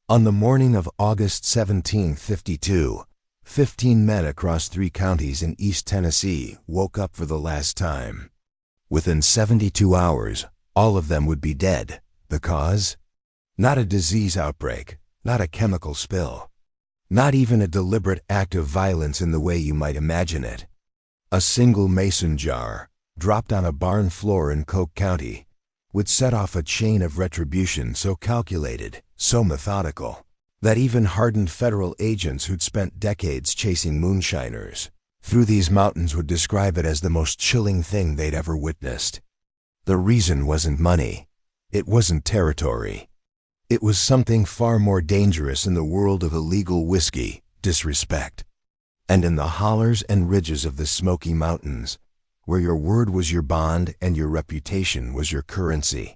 On the morning of August 17, 52, 15 men across 3 counties in East Tennessee woke up for the last time. Within 72 hours, all of them would be dead. The cause? Not a disease outbreak, not a chemical spill, not even a deliberate act of violence in the way you might imagine it. A single mason jar, dropped on a barn floor in Coke County, would set off a chain of retribution so calculated, so methodical, that even hardened federal agents who'd spent decades chasing moonshiners through these mountains would describe it as the most chilling thing they'd ever witnessed. The reason wasn't money. It wasn't territory. It was something far more dangerous in the world of illegal whiskey: disrespect. And in the hollers and ridges of the Smoky Mountains, where your word was your bond and your reputation was your currency,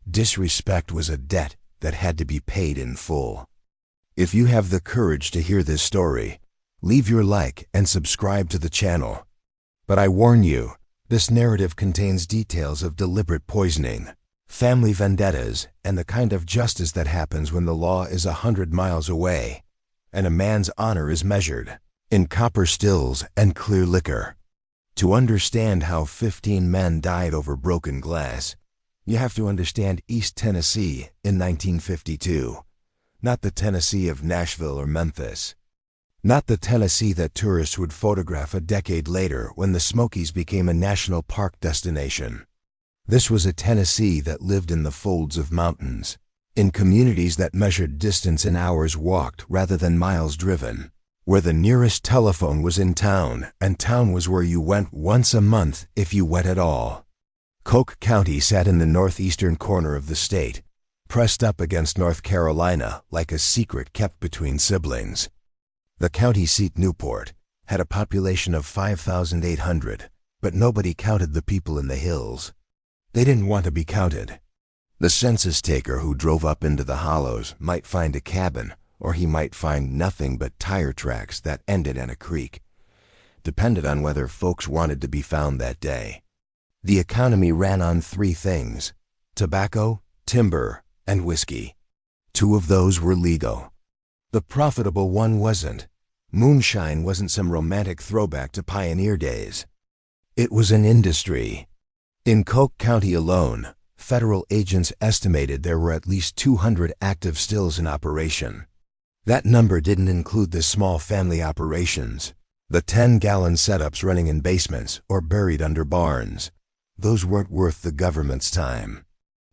disrespect was a debt that had to be paid in full. If you have the courage to hear this story, leave your like and subscribe to the channel. But I warn you, this narrative contains details of deliberate poisoning, family vendettas, and the kind of justice that happens when the law is 100 miles away, and a man's honor is measured in copper stills and clear liquor. To understand how 15 men died over broken glass, you have to understand East Tennessee in 1952, not the Tennessee of Nashville or Memphis, not the Tennessee that tourists would photograph a decade later when the Smokies became a national park destination. This was a Tennessee that lived in the folds of mountains, in communities that measured distance in hours walked rather than miles driven, where the nearest telephone was in town, and town was where you went once a month if you went at all. Coke County sat in the northeastern corner of the state, pressed up against North Carolina like a secret kept between siblings. The county seat, Newport, had a population of 5,800, but nobody counted the people in the hills. They didn't want to be counted. The census taker who drove up into the hollows might find a cabin, or he might find nothing but tire tracks that ended in a creek. Depended on whether folks wanted to be found that day. The economy ran on 3 things: tobacco, timber, and whiskey. 2 of those were legal. The profitable one wasn't. Moonshine wasn't some romantic throwback to pioneer days. It was an industry. In Coke County alone, federal agents estimated there were at least 200 active stills in operation. That number didn't include the small family operations, the 10-gallon setups running in basements or buried under barns. Those weren't worth the government's time.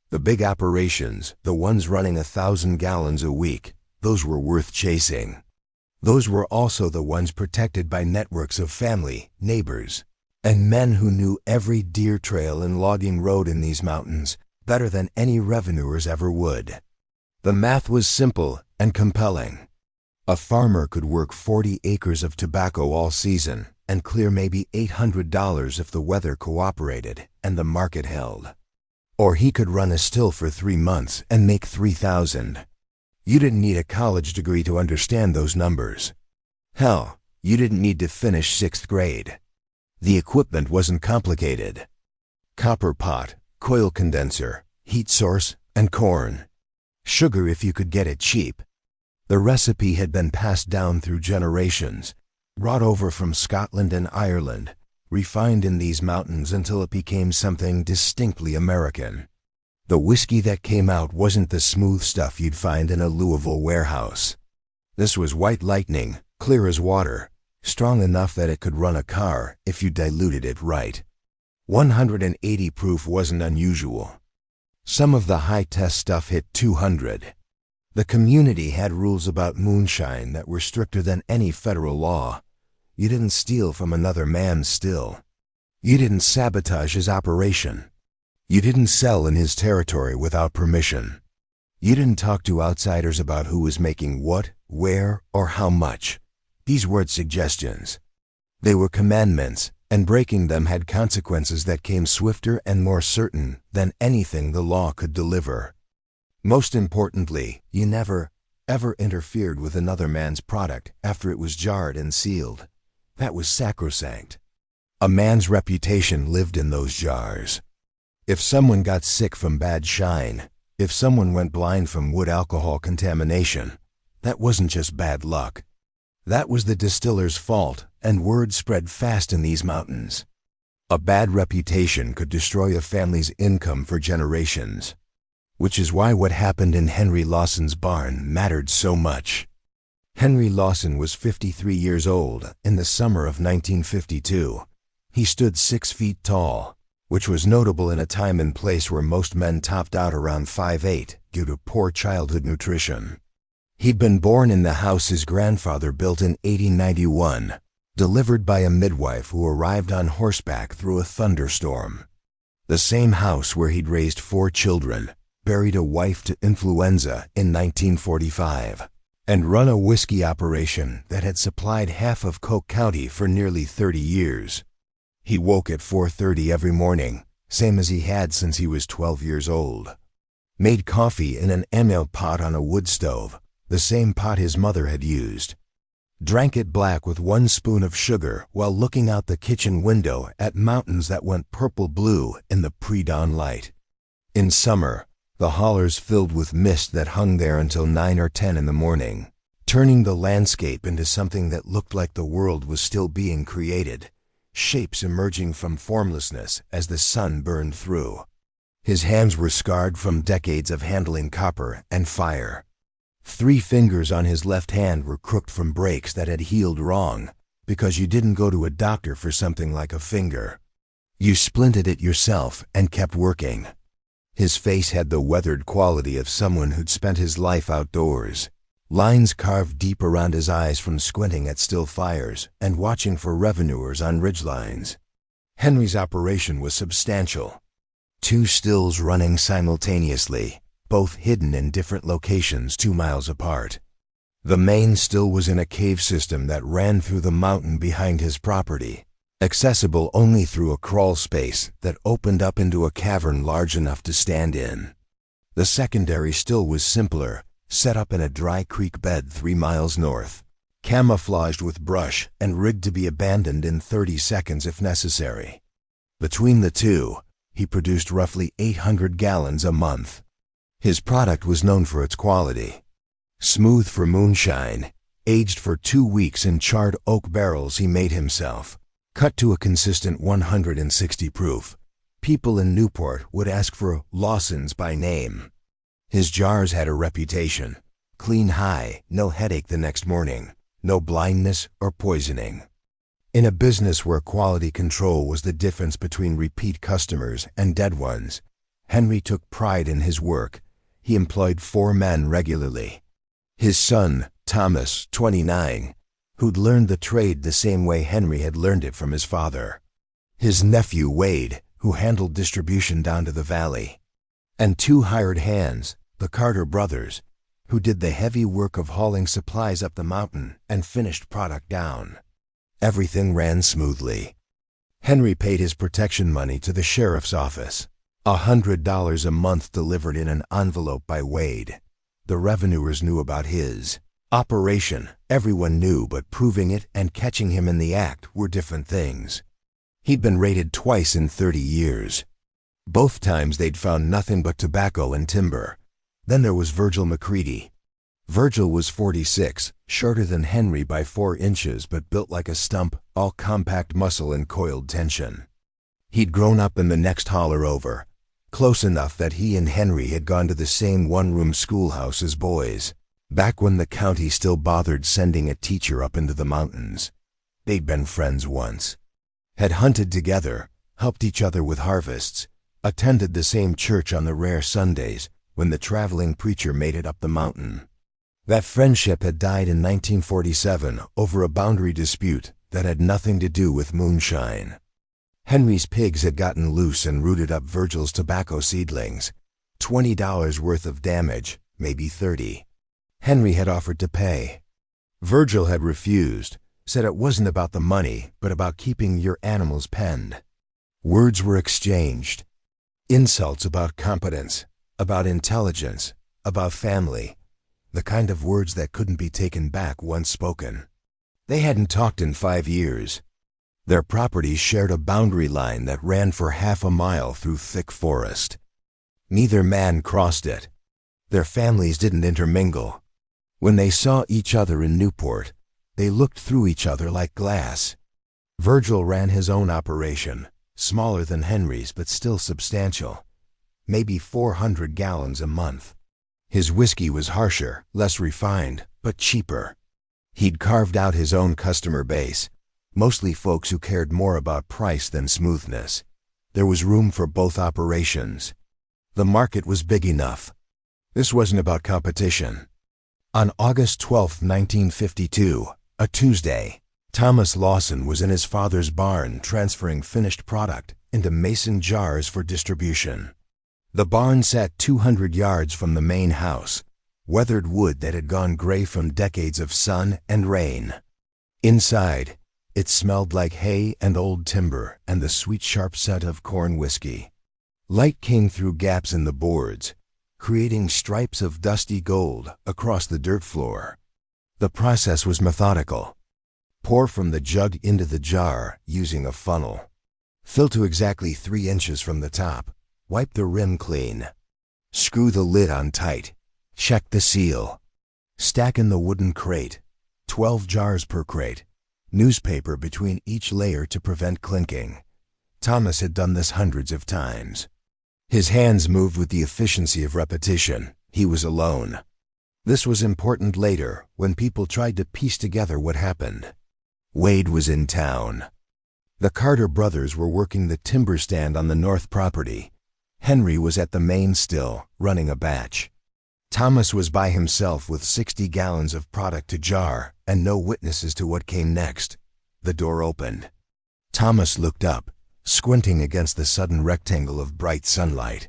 The big operations, the ones running 1,000 gallons a week, those were worth chasing. Those were also the ones protected by networks of family, neighbors, and men who knew every deer trail and logging road in these mountains better than any revenuers ever would. The math was simple and compelling. A farmer could work 40 acres of tobacco all season and clear maybe $800 if the weather cooperated and the market held. Or he could run a still for 3 months and make $3,000. You didn't need a college degree to understand those numbers. Hell, you didn't need to finish 6th grade. The equipment wasn't complicated. Copper pot, coil condenser, heat source, and corn. Sugar if you could get it cheap. The recipe had been passed down through generations, brought over from Scotland and Ireland, refined in these mountains until it became something distinctly American. The whiskey that came out wasn't the smooth stuff you'd find in a Louisville warehouse. This was white lightning, clear as water, strong enough that it could run a car if you diluted it right. 180 proof wasn't unusual. Some of the high-test stuff hit 200. The community had rules about moonshine that were stricter than any federal law. You didn't steal from another man's still. You didn't sabotage his operation. You didn't sell in his territory without permission. You didn't talk to outsiders about who was making what, where, or how much. These weren't suggestions. They were commandments, and breaking them had consequences that came swifter and more certain than anything the law could deliver. Most importantly, you never, ever interfered with another man's product after it was jarred and sealed. That was sacrosanct. A man's reputation lived in those jars. If someone got sick from bad shine, If someone went blind from wood alcohol contamination, that wasn't just bad luck. That was the distiller's fault, and word spread fast in these mountains. A bad reputation could destroy a family's income for generations. Which is why what happened in Henry Lawson's barn mattered so much. Henry Lawson was 53 years old in the summer of 1952. He stood 6 feet tall, which was notable in a time and place where most men topped out around 5'8" due to poor childhood nutrition. He'd been born in the house his grandfather built in 1891, delivered by a midwife who arrived on horseback through a thunderstorm. The same house where he'd raised 4 children, buried a wife to influenza in 1945, and run a whiskey operation that had supplied half of Coke County for nearly 30 years. He woke at 4:30 every morning, same as he had since he was 12 years old. Made coffee in an emel pot on a wood stove, the same pot his mother had used. Drank it black with 1 spoon of sugar while looking out the kitchen window at mountains that went purple-blue in the pre-dawn light. In summer, the hollers filled with mist that hung there until 9 or 10 in the morning, turning the landscape into something that looked like the world was still being created, shapes emerging from formlessness as the sun burned through. His hands were scarred from decades of handling copper and fire. 3 fingers on his left hand were crooked from breaks that had healed wrong, because you didn't go to a doctor for something like a finger. You splinted it yourself and kept working. His face had the weathered quality of someone who'd spent his life outdoors. Lines carved deep around his eyes from squinting at still fires and watching for revenuers on ridgelines. Henry's operation was substantial. 2 stills running simultaneously, both hidden in different locations 2 miles apart. The main still was in a cave system that ran through the mountain behind his property, accessible only through a crawl space that opened up into a cavern large enough to stand in. The secondary still was simpler, set up in a dry creek bed 3 miles north, camouflaged with brush and rigged to be abandoned in 30 seconds if necessary. Between the two, he produced roughly 800 gallons a month. His product was known for its quality. Smooth for moonshine, aged for 2 weeks in charred oak barrels he made himself, cut to a consistent 160 proof. People in Newport would ask for Lawson's by name. His jars had a reputation: clean high, no headache the next morning, no blindness or poisoning. In a business where quality control was the difference between repeat customers and dead ones, Henry took pride in his work. He employed 4 men regularly. His son, Thomas, 29, who'd learned the trade the same way Henry had learned it from his father. His nephew, Wade, who handled distribution down to the valley. And 2 hired hands, the Carter brothers, who did the heavy work of hauling supplies up the mountain and finished product down. Everything ran smoothly. Henry paid his protection money to the sheriff's office, $100 a month delivered in an envelope by Wade. The revenuers knew about his operation. Everyone knew, but proving it and catching him in the act were different things. He'd been raided twice in 30 years. Both times they'd found nothing but tobacco and timber. Then there was Virgil McCready. Virgil was 46, shorter than Henry by 4 inches but built like a stump, all compact muscle and coiled tension. He'd grown up in the next holler over, close enough that he and Henry had gone to the same one-room schoolhouse as boys, back when the county still bothered sending a teacher up into the mountains. They'd been friends once, had hunted together, helped each other with harvests, attended the same church on the rare Sundays when the traveling preacher made it up the mountain. That friendship had died in 1947 over a boundary dispute that had nothing to do with moonshine. Henry's pigs had gotten loose and rooted up Virgil's tobacco seedlings. $20 worth of damage, maybe 30. Henry had offered to pay. Virgil had refused, said it wasn't about the money, but about keeping your animals penned. Words were exchanged. Insults about competence, about intelligence, about family. The kind of words that couldn't be taken back once spoken. They hadn't talked in 5 years. Their properties shared a boundary line that ran for half a mile through thick forest. Neither man crossed it. Their families didn't intermingle. When they saw each other in Newport, they looked through each other like glass. Virgil ran his own operation, smaller than Henry's but still substantial. Maybe 400 gallons a month. His whiskey was harsher, less refined, but cheaper. He'd carved out his own customer base, mostly folks who cared more about price than smoothness. There was room for both operations. The market was big enough. This wasn't about competition. On August 12, 1952, a Tuesday, Thomas Lawson was in his father's barn transferring finished product into mason jars for distribution. The barn sat 200 yards from the main house, weathered wood that had gone gray from decades of sun and rain. Inside, it smelled like hay and old timber and the sweet sharp scent of corn whiskey. Light came through gaps in the boards, creating stripes of dusty gold across the dirt floor. The process was methodical. Pour from the jug into the jar using a funnel. Fill to exactly 3 inches from the top. Wipe the rim clean. Screw the lid on tight. Check the seal. Stack in the wooden crate. 12 jars per crate. Newspaper between each layer to prevent clinking. Thomas had done this hundreds of times. His hands moved with the efficiency of repetition. He was alone. This was important later, when people tried to piece together what happened. Wade was in town. The Carter brothers were working the timber stand on the north property. Henry was at the main still, running a batch. Thomas was by himself with 60 gallons of product to jar and no witnesses to what came next. The door opened. Thomas looked up, squinting against the sudden rectangle of bright sunlight.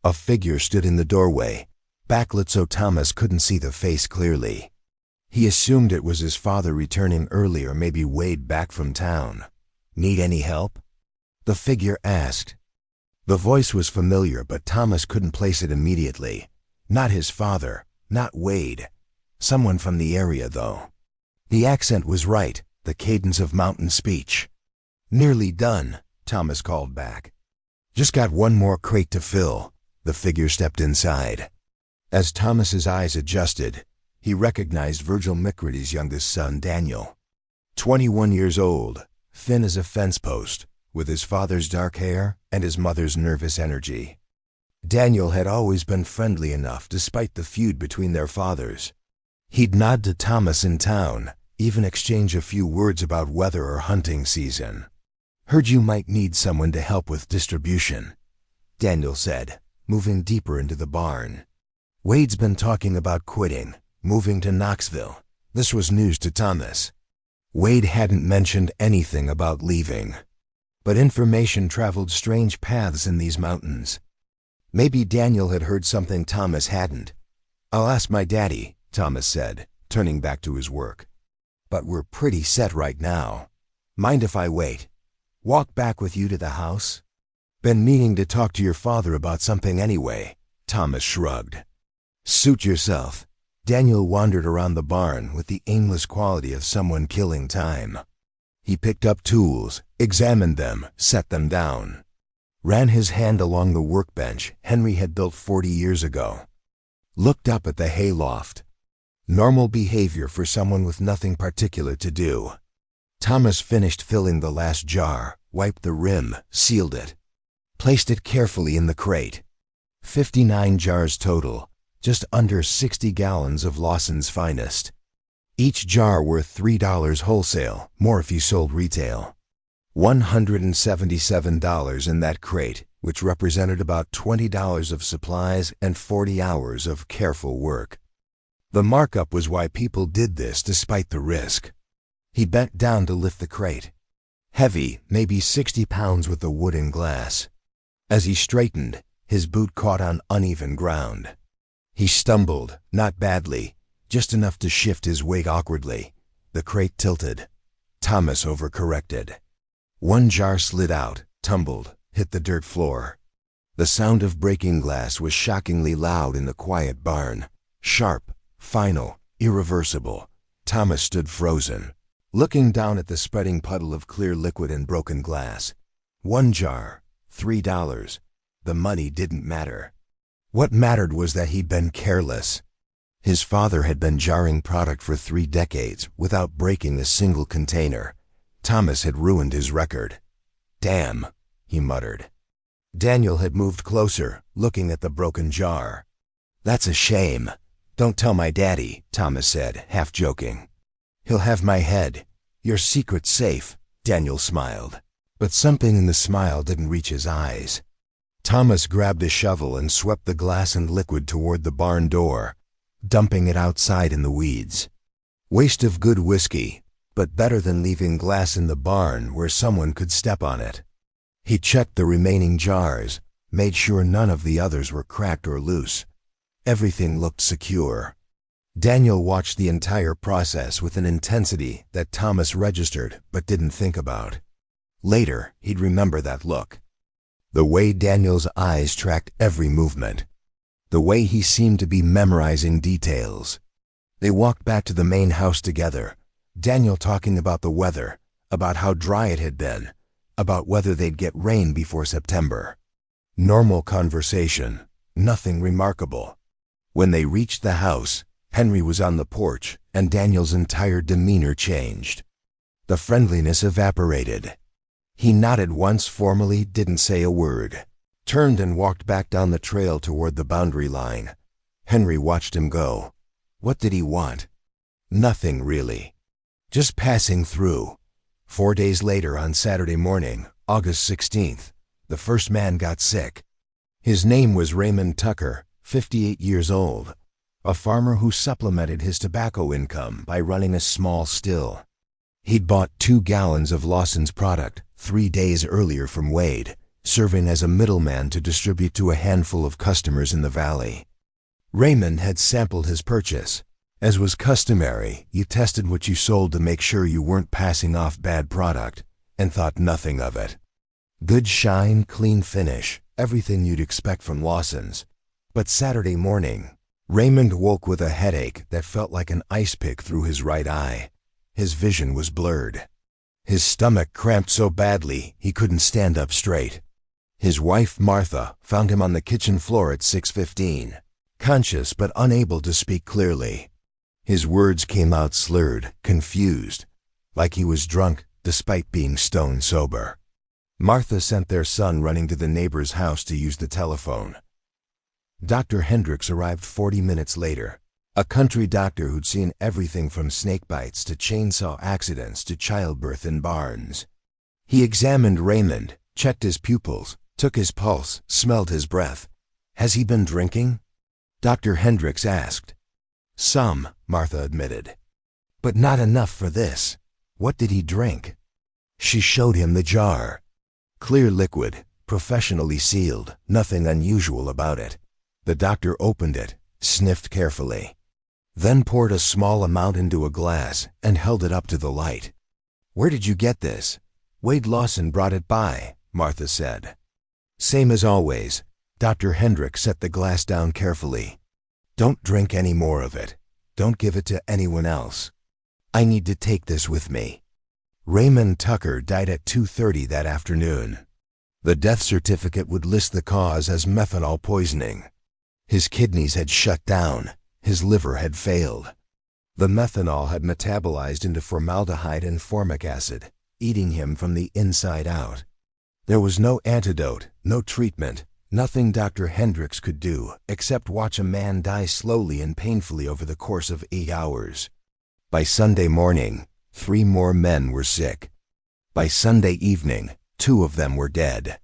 A figure stood in the doorway, backlit so Thomas couldn't see the face clearly. He assumed it was his father returning early or maybe Wade back from town. Need any help? The figure asked. The voice was familiar, but Thomas couldn't place it immediately. Not his father, not Wade. Someone from the area, though. The accent was right, the cadence of mountain speech. Nearly done, Thomas called back. Just got one more crate to fill. The figure stepped inside. As Thomas's eyes adjusted, he recognized Virgil McCready's youngest son, Daniel. 21 years old, thin as a fence post, with his father's dark hair and his mother's nervous energy. Daniel had always been friendly enough despite the feud between their fathers. He'd nod to Thomas in town, even exchange a few words about weather or hunting season. Heard you might need someone to help with distribution, Daniel said, moving deeper into the barn. Wade's been talking about quitting, moving to Knoxville. This was news to Thomas. Wade hadn't mentioned anything about leaving. But information traveled strange paths in these mountains. Maybe Daniel had heard something Thomas hadn't. I'll ask my daddy, Thomas said, turning back to his work. But we're pretty set right now. Mind if I wait? Walk back with you to the house? Been meaning to talk to your father about something anyway, Thomas shrugged. Suit yourself. Daniel wandered around the barn with the aimless quality of someone killing time. He picked up tools, examined them, set them down. Ran his hand along the workbench Henry had built 40 years ago. Looked up at the hayloft. Normal behavior for someone with nothing particular to do. Thomas finished filling the last jar, wiped the rim, sealed it. Placed it carefully in the crate. 59 jars total, just under 60 gallons of Lawson's finest. Each jar worth $3 wholesale, more if you sold retail. $177 in that crate, which represented about $20 of supplies and 40 hours of careful work. The markup was why people did this despite the risk. He bent down to lift the crate. Heavy, maybe 60 pounds with the wood and glass. As he straightened, his boot caught on uneven ground. He stumbled, not badly, just enough to shift his weight awkwardly. The crate tilted. Thomas overcorrected. One jar slid out, tumbled, hit the dirt floor. The sound of breaking glass was shockingly loud in the quiet barn. Sharp, final, irreversible. Thomas stood frozen, looking down at the spreading puddle of clear liquid and broken glass. One jar, $3. The money didn't matter. What mattered was that he'd been careless. His father had been jarring product for 3 decades without breaking a single container. Thomas had ruined his record. "Damn," he muttered. Daniel had moved closer, looking at the broken jar. "That's a shame. Don't tell my daddy," Thomas said, half joking. "He'll have my head. Your secret's safe," Daniel smiled. But something in the smile didn't reach his eyes. Thomas grabbed a shovel and swept the glass and liquid toward the barn door, dumping it outside in the weeds. Waste of good whiskey, but better than leaving glass in the barn where someone could step on it. He checked the remaining jars, made sure none of the others were cracked or loose. Everything looked secure. Daniel watched the entire process with an intensity that Thomas registered but didn't think about. Later, he'd remember that look. The way Daniel's eyes tracked every movement. The way he seemed to be memorizing details. They walked back to the main house together, Daniel talking about the weather, about how dry it had been, about whether they'd get rain before September. Normal conversation, nothing remarkable. When they reached the house, Henry was on the porch, and Daniel's entire demeanor changed. The friendliness evaporated. He nodded once formally, didn't say a word, turned and walked back down the trail toward the boundary line. Henry watched him go. What did he want? Nothing, really. Just passing through. 4 days later, on Saturday morning, August 16th, the first man got sick. His name was Raymond Tucker, 58 years old, a farmer who supplemented his tobacco income by running a small still. He'd bought 2 gallons of Lawson's product 3 days earlier from Wade, serving as a middleman to distribute to a handful of customers in the valley. Raymond had sampled his purchase. As was customary, you tested what you sold to make sure you weren't passing off bad product, and thought nothing of it. Good shine, clean finish, everything you'd expect from Lawson's. But Saturday morning, Raymond woke with a headache that felt like an ice pick through his right eye. His vision was blurred. His stomach cramped so badly he couldn't stand up straight. His wife, Martha, found him on the kitchen floor at 6:15, conscious but unable to speak clearly. His words came out slurred, confused, like he was drunk despite being stone sober. Martha sent their son running to the neighbor's house to use the telephone. Dr. Hendricks arrived 40 minutes later, a country doctor who'd seen everything from snake bites to chainsaw accidents to childbirth in barns. He examined Raymond, checked his pupils, took his pulse, smelled his breath. "Has he been drinking?" Dr. Hendricks asked. "Some," Martha admitted. "But not enough for this. What did he drink?" She showed him the jar. Clear liquid, professionally sealed, nothing unusual about it. The doctor opened it, sniffed carefully, then poured a small amount into a glass and held it up to the light. "Where did you get this?" "Wade Lawson brought it by," Martha said. Same as always, Dr. Hendricks set the glass down carefully. "Don't drink any more of it. Don't give it to anyone else. I need to take this with me." Raymond Tucker died at 2:30 that afternoon. The death certificate would list the cause as methanol poisoning. His kidneys had shut down. His liver had failed. The methanol had metabolized into formaldehyde and formic acid, eating him from the inside out. There was no antidote, no treatment, nothing Dr. Hendricks could do except watch a man die slowly and painfully over the course of 8 hours. By Sunday morning, 3 more men were sick. By Sunday evening, 2 of them were dead.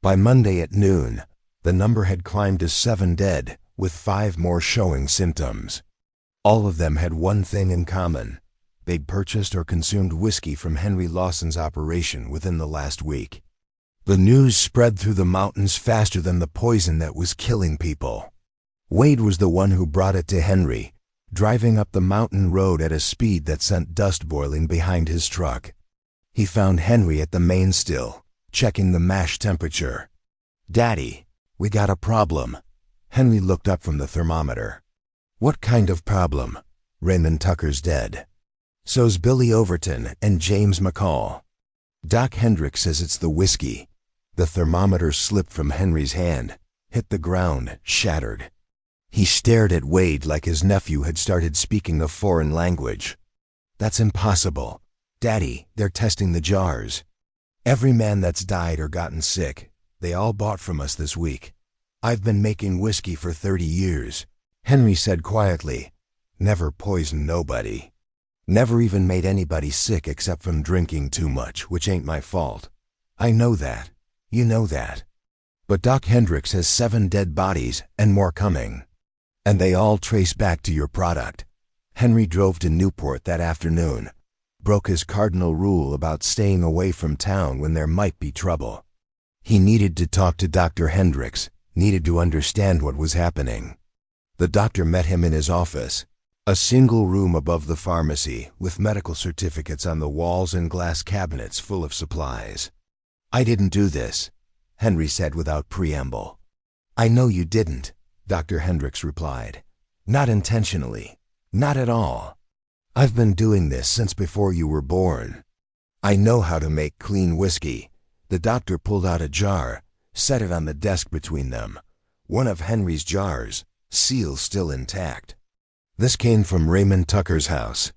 By Monday at noon, the number had climbed to 7 dead, with 5 more showing symptoms. All of them had one thing in common. They'd purchased or consumed whiskey from Henry Lawson's operation within the last week. The news spread through the mountains faster than the poison that was killing people. Wade was the one who brought it to Henry, driving up the mountain road at a speed that sent dust boiling behind his truck. He found Henry at the main still, checking the mash temperature. "Daddy, we got a problem." Henry looked up from the thermometer. "What kind of problem?" "Raymond Tucker's dead. So's Billy Overton and James McCall. Doc Hendricks says it's the whiskey." The thermometer slipped from Henry's hand. hit the ground, shattered. He stared at Wade like his nephew had started speaking a foreign language. "That's impossible. Daddy, they're testing the jars. Every man that's died or gotten sick, they all bought from us this week. I've been making whiskey for 30 years, Henry said quietly. Never poisoned nobody. Never even made anybody sick except from drinking too much, which ain't my fault. I know that. You know that. But Doc Hendricks has 7 dead bodies and more coming. And they all trace back to your product." Henry drove to Newport that afternoon, broke his cardinal rule about staying away from town when there might be trouble. He needed to talk to Dr. Hendricks, needed to understand what was happening. The doctor met him in his office, a single room above the pharmacy with medical certificates on the walls and glass cabinets full of supplies. "I didn't do this," Henry said without preamble. "I know you didn't," Dr. Hendricks replied. "Not intentionally. Not at all. I've been doing this since before you were born. I know how to make clean whiskey." The doctor pulled out a jar, set it on the desk between them. One of Henry's jars, seal still intact. "This came from Raymond Tucker's house.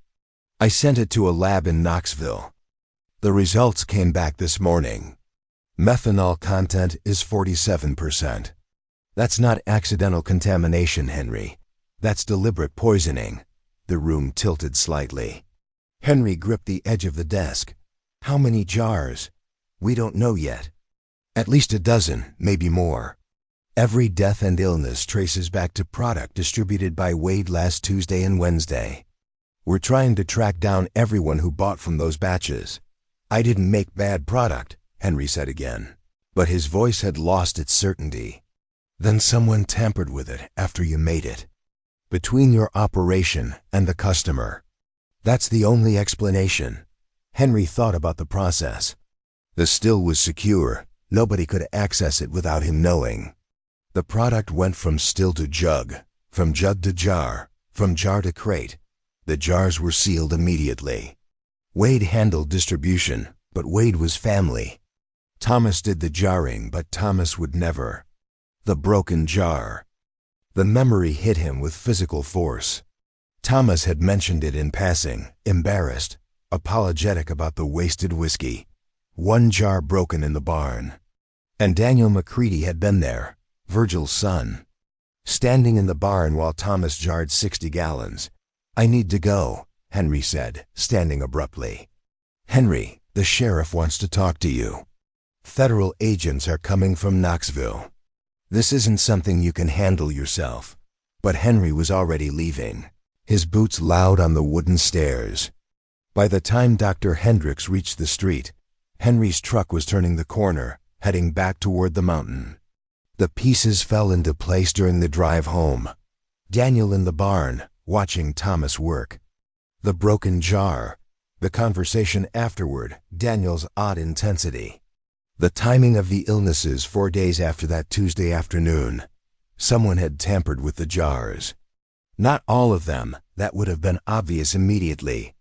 I sent it to a lab in Knoxville. The results came back this morning. Methanol content is 47%. That's not accidental contamination, Henry. That's deliberate poisoning." The room tilted slightly. Henry gripped the edge of the desk. "How many jars?" "We don't know yet. At least a dozen, maybe more. Every death and illness traces back to product distributed by Wade last Tuesday and Wednesday. We're trying to track down everyone who bought from those batches." "I didn't make bad product," Henry said again, but his voice had lost its certainty. "Then someone tampered with it after you made it. Between your operation and the customer. That's the only explanation." Henry thought about the process. The still was secure. Nobody could access it without him knowing. The product went from still to jug, from jug to jar, from jar to crate. The jars were sealed immediately. Wade handled distribution, but Wade was family. Thomas did the jarring, but Thomas would never. The broken jar. The memory hit him with physical force. Thomas had mentioned it in passing, embarrassed, apologetic about the wasted whiskey. One jar broken in the barn. And Daniel McCready had been there, Virgil's son. Standing in the barn while Thomas jarred 60 gallons. "I need to go," Henry said, standing abruptly. "Henry, the sheriff wants to talk to you. Federal agents are coming from Knoxville. This isn't something you can handle yourself." But Henry was already leaving, his boots loud on the wooden stairs. By the time Dr. Hendricks reached the street, Henry's truck was turning the corner, heading back toward the mountain. The pieces fell into place during the drive home. Daniel in the barn, watching Thomas work. The broken jar. The conversation afterward, Daniel's odd intensity. The timing of the illnesses 4 days after that Tuesday afternoon. Someone had tampered with the jars. Not all of them, that would have been obvious immediately.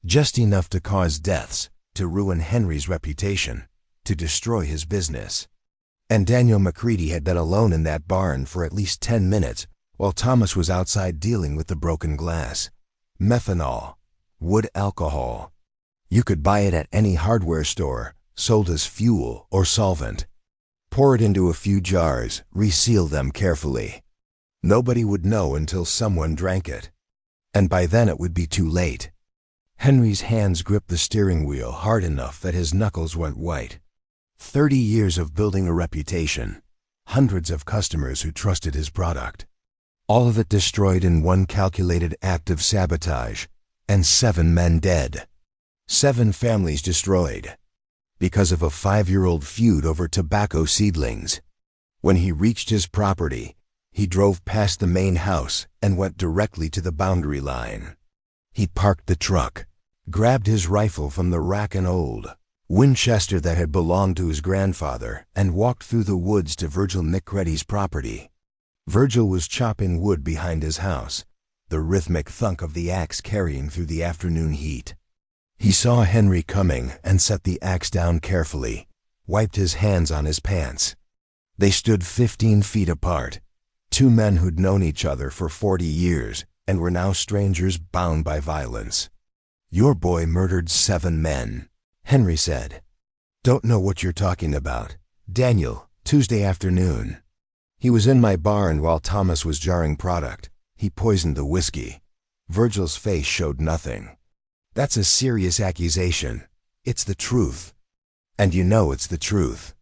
Just enough to cause deaths, to ruin Henry's reputation, to destroy his business. And Daniel McCready had been alone in that barn for at least 10 minutes while Thomas was outside dealing with the broken glass. Methanol. Wood alcohol. You could buy it at any hardware store, sold as fuel or solvent. Pour it into a few jars, reseal them carefully. Nobody would know until someone drank it. And by then it would be too late. Henry's hands gripped the steering wheel hard enough that his knuckles went white. 30 years of building a reputation. Hundreds of customers who trusted his product. All of it destroyed in one calculated act of sabotage. And 7 men dead. 7 families destroyed. Because of a 5-year-old feud over tobacco seedlings. When he reached his property, he drove past the main house and went directly to the boundary line. He parked the truck, grabbed his rifle from the rack, an old Winchester that had belonged to his grandfather, and walked through the woods to Virgil McCready's property. Virgil was chopping wood behind his house, the rhythmic thunk of the axe carrying through the afternoon heat. He saw Henry coming and set the axe down carefully, wiped his hands on his pants. They stood 15 feet apart, two men who'd known each other for 40 years and were now strangers bound by violence. "Your boy murdered 7 men," Henry said. "Don't know what you're talking about." "Daniel, Tuesday afternoon. He was in my barn while Thomas was jarring product. He poisoned the whiskey." Virgil's face showed nothing. "That's a serious accusation. It's the truth. And you know it's the truth.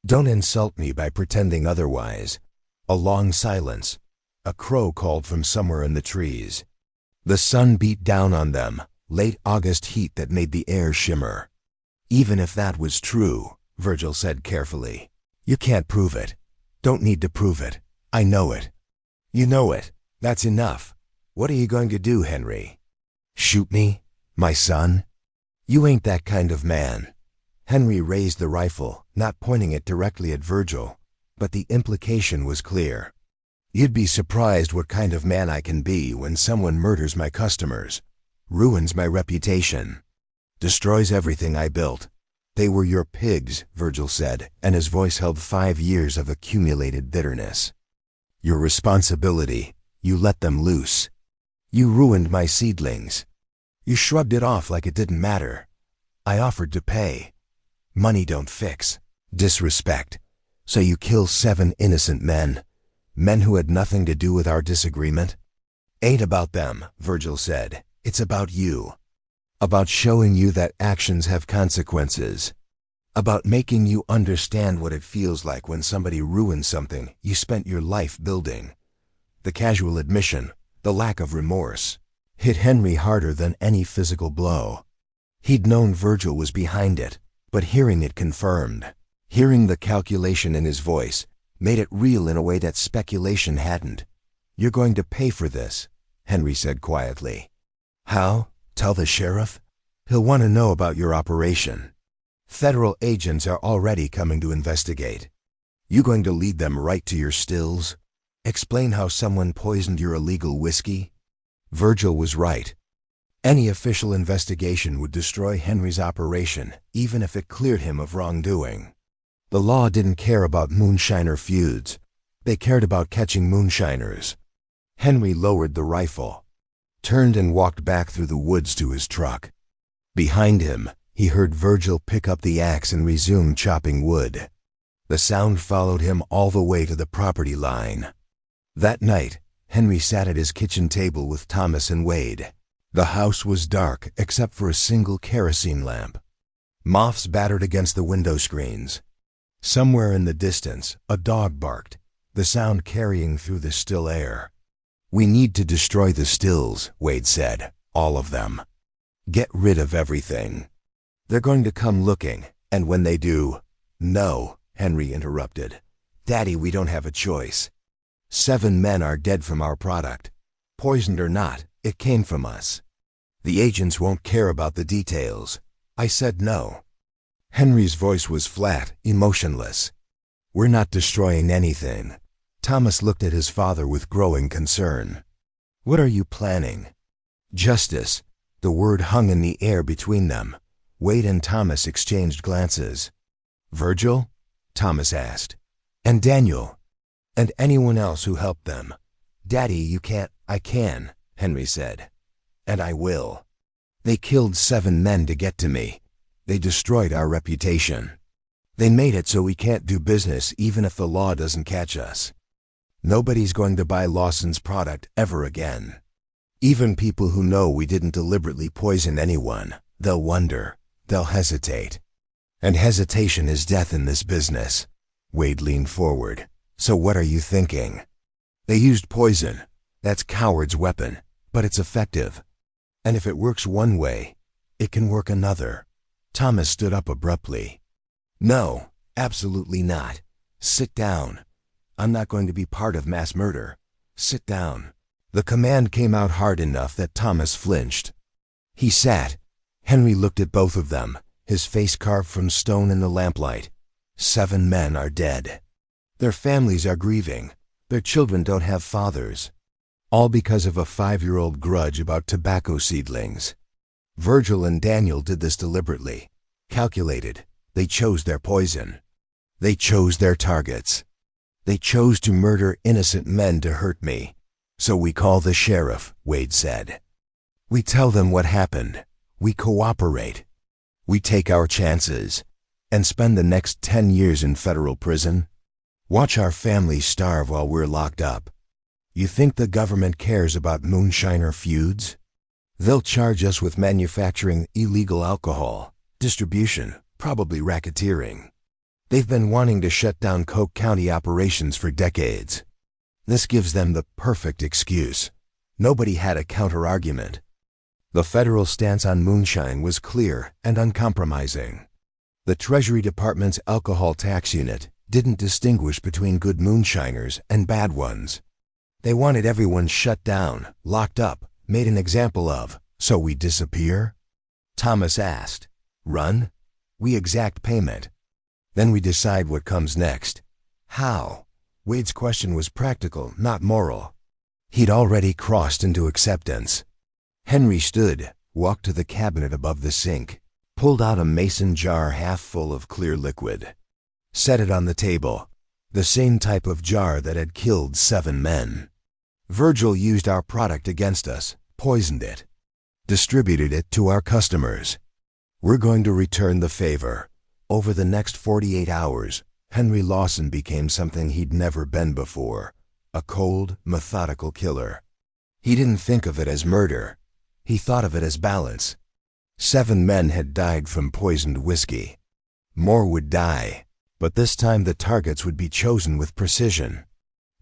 Don't insult me by pretending otherwise." A long silence. A crow called from somewhere in the trees. The sun beat down on them, late August heat that made the air shimmer. "Even if that was true," Virgil said carefully, "you can't prove it. Don't need to prove it. I know it." "You know it. That's enough. What are you going to do, Henry? Shoot me? My son? You ain't that kind of man." Henry raised the rifle, not pointing it directly at Virgil, but the implication was clear. "You'd be surprised what kind of man I can be when someone murders my customers, ruins my reputation, destroys everything I built." "They were your pigs," Virgil said, and his voice held 5 years of accumulated bitterness. "Your responsibility. You let them loose. You ruined my seedlings. You shrugged it off like it didn't matter. I offered to pay. Money don't fix. Disrespect. So you kill 7 innocent men, men who had nothing to do with our disagreement." "Ain't about them," Virgil said. "It's about you. About showing you that actions have consequences. About making you understand what it feels like when somebody ruins something you spent your life building." The casual admission, the lack of remorse, hit Henry harder than any physical blow. He'd known Virgil was behind it, but hearing it confirmed. Hearing the calculation in his voice made it real in a way that speculation hadn't. "You're going to pay for this," Henry said quietly. "How? Tell the sheriff? He'll want to know about your operation. Federal agents are already coming to investigate. You going to lead them right to your stills? Explain how someone poisoned your illegal whiskey?" Virgil was right. Any official investigation would destroy Henry's operation, even if it cleared him of wrongdoing. The law didn't care about moonshiner feuds. They cared about catching moonshiners. Henry lowered the rifle, turned and walked back through the woods to his truck. Behind him, he heard Virgil pick up the axe and resume chopping wood. The sound followed him all the way to the property line. That night, Henry sat at his kitchen table with Thomas and Wade. The house was dark except for a single kerosene lamp. Moths battered against the window screens. Somewhere in the distance, a dog barked, the sound carrying through the still air. "We need to destroy the stills," Wade said. "All of them. Get rid of everything. They're going to come looking, and when they do—" "No," Henry interrupted. "Daddy, we don't have a choice. 7 men are dead from our product. Poisoned or not, it came from us. The agents won't care about the details." I said no. Henry's voice was flat, emotionless. "We're not destroying anything." Thomas looked at his father with growing concern. "What are you planning?" "Justice." The word hung in the air between them. Wade and Thomas exchanged glances. "Virgil?" Thomas asked. "And Daniel? And anyone else who helped them?" "Daddy, you can't—" "I can," Henry said. "And I will. They killed 7 men to get to me. They destroyed our reputation. They made it so we can't do business even if the law doesn't catch us. Nobody's going to buy Lawson's product ever again. Even people who know we didn't deliberately poison anyone, they'll wonder, they'll hesitate. And hesitation is death in this business." Wade leaned forward. "So what are you thinking?" "They used poison. That's coward's weapon, but it's effective. And if it works one way, it can work another." Thomas stood up abruptly. "No, absolutely not. Sit down. I'm not going to be part of mass murder. Sit down." The command came out hard enough that Thomas flinched. He sat. Henry looked at both of them, his face carved from stone in the lamplight. 7 men are dead. Their families are grieving. Their children don't have fathers. All because of a 5-year-old grudge about tobacco seedlings. Virgil and Daniel did this deliberately. Calculated. They chose their poison. They chose their targets. They chose to murder innocent men to hurt me. So we call the sheriff, Wade said. We tell them what happened. We cooperate. We take our chances and spend the next 10 years in federal prison. Watch our families starve while we're locked up. You think the government cares about moonshiner feuds? They'll charge us with manufacturing illegal alcohol, distribution, probably racketeering. They've been wanting to shut down Coke County operations for decades. This gives them the perfect excuse. Nobody had a counter-argument. The federal stance on moonshine was clear and uncompromising. The Treasury Department's alcohol tax unit didn't distinguish between good moonshiners and bad ones. They wanted everyone shut down, locked up, made an example of, so we disappear? Thomas asked. Run? We exact payment. Then we decide what comes next. How? Wade's question was practical, not moral. He'd already crossed into acceptance. Henry stood, walked to the cabinet above the sink, pulled out a mason jar half full of clear liquid. Set it on the table, the same type of jar that had killed 7 men. Virgil used our product against us, poisoned it, distributed it to our customers. We're going to return the favor. Over the next 48 hours, Henry Lawson became something he'd never been before, a cold, methodical killer. He didn't think of it as murder. He thought of it as balance. 7 men had died from poisoned whiskey. More would die, but this time the targets would be chosen with precision.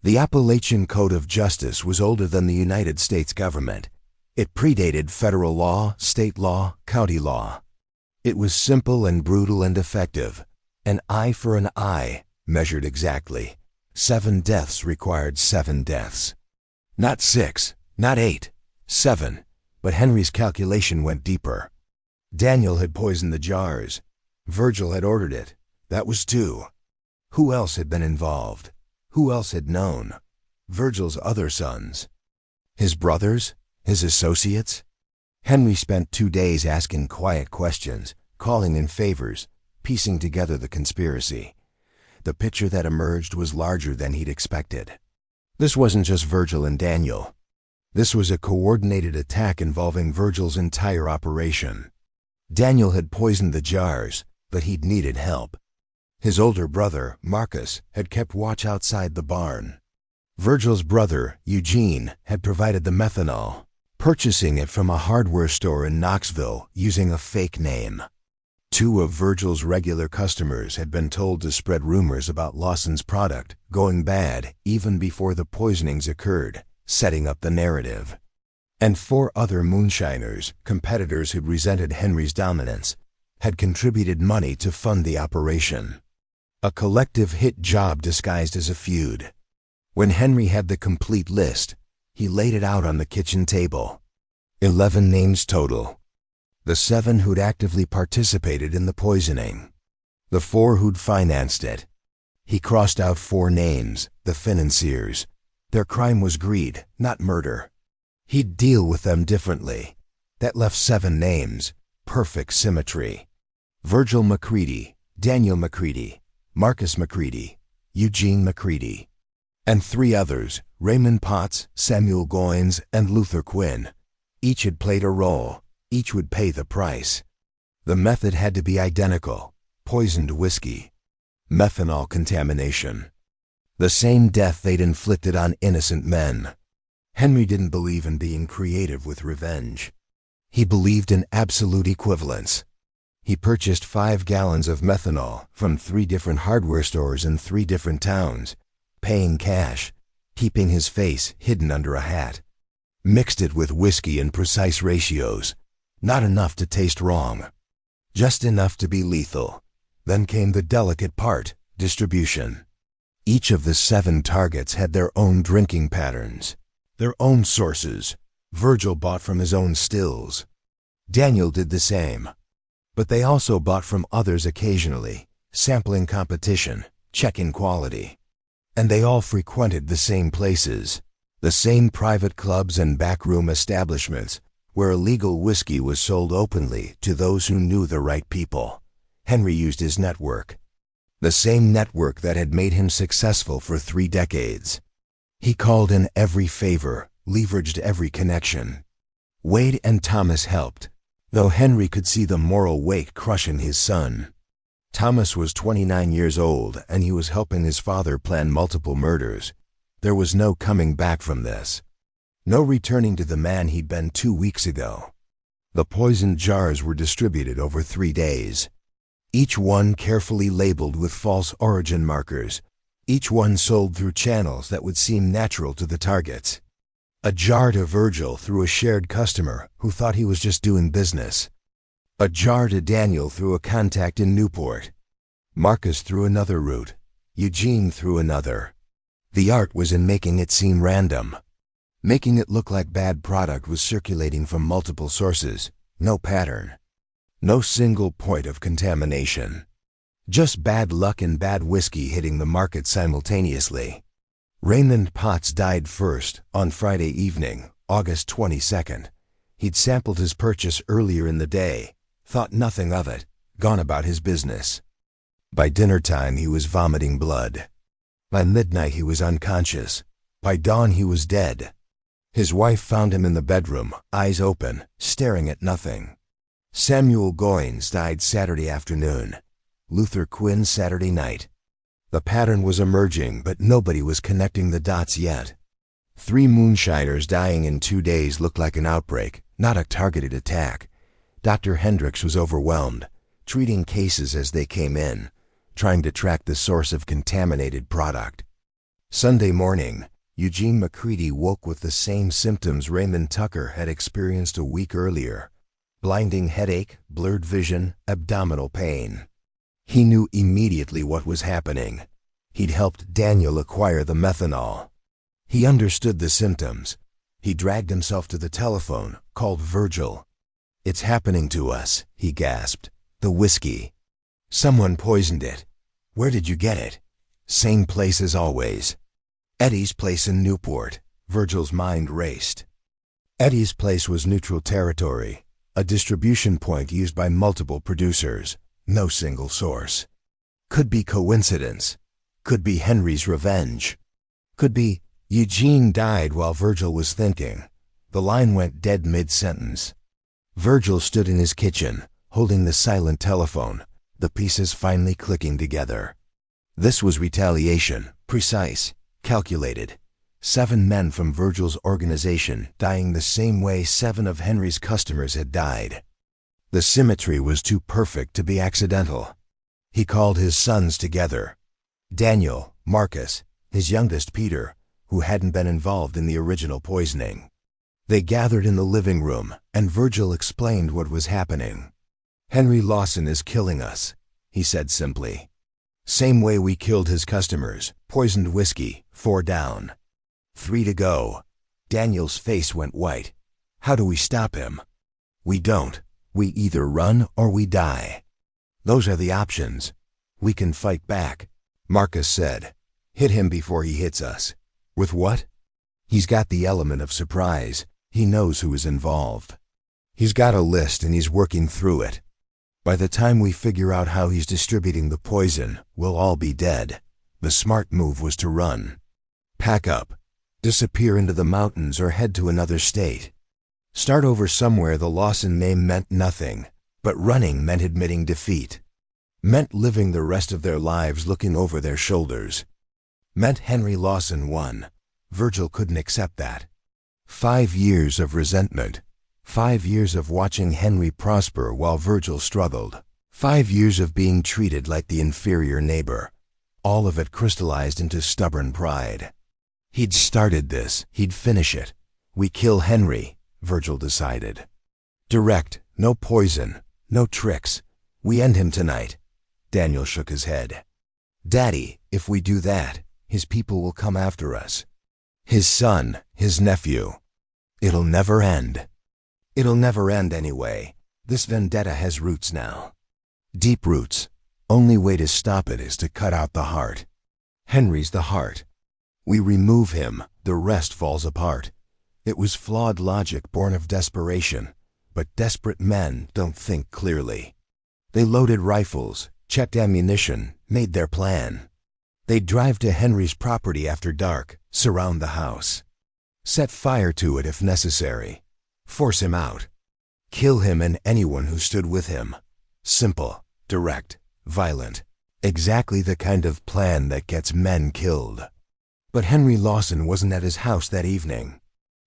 The Appalachian Code of Justice was older than the United States government. It predated federal law, state law, county law. It was simple and brutal and effective. An eye for an eye, measured exactly. 7 deaths required 7 deaths. Not 6, not 8, 7. But Henry's calculation went deeper. Daniel had poisoned the jars. Virgil had ordered it. That was 2. Who else had been involved? Who else had known? Virgil's other sons. His brothers? His associates? Henry spent 2 days asking quiet questions, calling in favors, piecing together the conspiracy. The picture that emerged was larger than he'd expected. This wasn't just Virgil and Daniel. This was a coordinated attack involving Virgil's entire operation. Daniel had poisoned the jars, but he'd needed help. His older brother, Marcus, had kept watch outside the barn. Virgil's brother, Eugene, had provided the methanol, purchasing it from a hardware store in Knoxville using a fake name. 2 of Virgil's regular customers had been told to spread rumors about Lawson's product going bad even before the poisonings occurred, setting up the narrative. And 4 other moonshiners, competitors who'd resented Henry's dominance, had contributed money to fund the operation. A collective hit job disguised as a feud. When Henry had the complete list, he laid it out on the kitchen table. 11 names total. The 7 who'd actively participated in the poisoning. The 4 who'd financed it. He crossed out 4 names, the financiers. Their crime was greed, not murder. He'd deal with them differently. That left 7 names, perfect symmetry. Virgil McCready, Daniel McCready, Marcus McCready, Eugene McCready. And 3 others, Raymond Potts, Samuel Goines, and Luther Quinn. Each had played a role. Each would pay the price. The method had to be identical. Poisoned whiskey. Methanol contamination. The same death they'd inflicted on innocent men. Henry didn't believe in being creative with revenge. He believed in absolute equivalence. He purchased 5 gallons of methanol from 3 different hardware stores in 3 different towns, paying cash, keeping his face hidden under a hat. Mixed it with whiskey in precise ratios, not enough to taste wrong, just enough to be lethal. Then came the delicate part, distribution. Each of the 7 targets had their own drinking patterns, their own sources. Virgil bought from his own stills. Daniel did the same. But they also bought from others occasionally, sampling competition, checking quality. And they all frequented the same places, the same private clubs and backroom establishments where illegal whiskey was sold openly to those who knew the right people. Henry used his network. The same network that had made him successful for 3 decades. He called in every favor, leveraged every connection. Wade and Thomas helped, though Henry could see the moral weight crushing his son. Thomas was 29 years old, and he was helping his father plan multiple murders. There was no coming back from this. No returning to the man he'd been 2 weeks ago. The poisoned jars were distributed over 3 days. Each one carefully labeled with false origin markers. Each one sold through channels that would seem natural to the targets. A jar to Virgil through a shared customer who thought he was just doing business. A jar to Daniel through a contact in Newport. Marcus through another route. Eugene through another. The art was in making it seem random. Making it look like bad product was circulating from multiple sources. No pattern. No single point of contamination. Just bad luck and bad whiskey hitting the market simultaneously. Raymond Potts died first, on Friday evening, August 22nd. He'd sampled his purchase earlier in the day, thought nothing of it, gone about his business. By dinner time he was vomiting blood. By midnight he was unconscious. By dawn he was dead. His wife found him in the bedroom, eyes open, staring at nothing. Samuel Goines died Saturday afternoon. Luther Quinn Saturday night. The pattern was emerging, but nobody was connecting the dots yet. 3 moonshiners dying in 2 days looked like an outbreak, not a targeted attack. Dr. Hendricks was overwhelmed, treating cases as they came in, trying to track the source of contaminated product. Sunday morning, Eugene McCready woke with the same symptoms Raymond Tucker had experienced a week earlier. Blinding headache, blurred vision, abdominal pain. He knew immediately what was happening. He'd helped Daniel acquire the methanol. He understood the symptoms. He dragged himself to the telephone, called Virgil. "It's happening to us," he gasped. "The whiskey. Someone poisoned it. Where did you get it?" "Same place as always. Eddie's place in Newport." Virgil's mind raced. Eddie's place was neutral territory, a distribution point used by multiple producers, no single source. Could be coincidence. Could be Henry's revenge. Could be Eugene died while Virgil was thinking. The line went dead mid-sentence. Virgil stood in his kitchen, holding the silent telephone, the pieces finally clicking together. This was retaliation, precise, calculated. 7 men from Virgil's organization dying the same way 7 of Henry's customers had died. The symmetry was too perfect to be accidental. He called his sons together. Daniel, Marcus, his youngest Peter, who hadn't been involved in the original poisoning. They gathered in the living room, and Virgil explained what was happening. "Henry Lawson is killing us," he said simply. "Same way we killed his customers, poisoned whiskey, 4 down. 3 to go." Daniel's face went white. "How do we stop him?" "We don't. We either run or we die. Those are the options. We can fight back," Marcus said. "Hit him before he hits us." "With what?" "He's got the element of surprise. He knows who is involved. He's got a list and he's working through it. By the time we figure out how he's distributing the poison, we'll all be dead. The smart move was to run. Pack up. Disappear into the mountains or head to another state. Start over somewhere the Lawson name meant nothing, but running meant admitting defeat. Meant living the rest of their lives looking over their shoulders. Meant Henry Lawson won. Virgil couldn't accept that. 5 years of resentment. 5 years of watching Henry prosper while Virgil struggled. 5 years of being treated like the inferior neighbor. All of it crystallized into stubborn pride. He'd started this, he'd finish it. We kill Henry, Virgil decided. Direct, no poison, no tricks. We end him tonight. Daniel shook his head. "Daddy, if we do that, his people will come after us. His son, his nephew. It'll never end." "It'll never end anyway. This vendetta has roots now. Deep roots. Only way to stop it is to cut out the heart. Henry's the heart. We remove him, the rest falls apart." It was flawed logic born of desperation, but desperate men don't think clearly. They loaded rifles, checked ammunition, made their plan. They'd drive to Henry's property after dark, surround the house. Set fire to it if necessary. Force him out. Kill him and anyone who stood with him. Simple, direct, violent. Exactly the kind of plan that gets men killed. But Henry Lawson wasn't at his house that evening.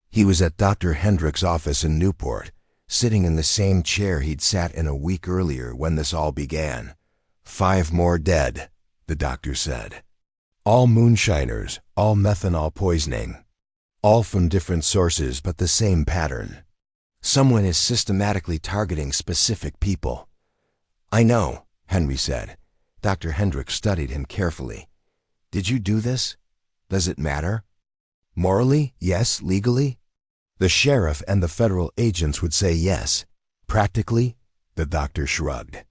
He was at Dr. Hendrick's office in Newport, sitting in the same chair he'd sat in a week earlier when this all began. 5 more dead, the doctor said. All moonshiners, all methanol poisoning. All from different sources but the same pattern. Someone is systematically targeting specific people. I know, Henry said. Dr. Hendrick studied him carefully. Did you do this? Does it matter? Morally, yes. Legally? The sheriff and the federal agents would say yes. Practically, the doctor shrugged.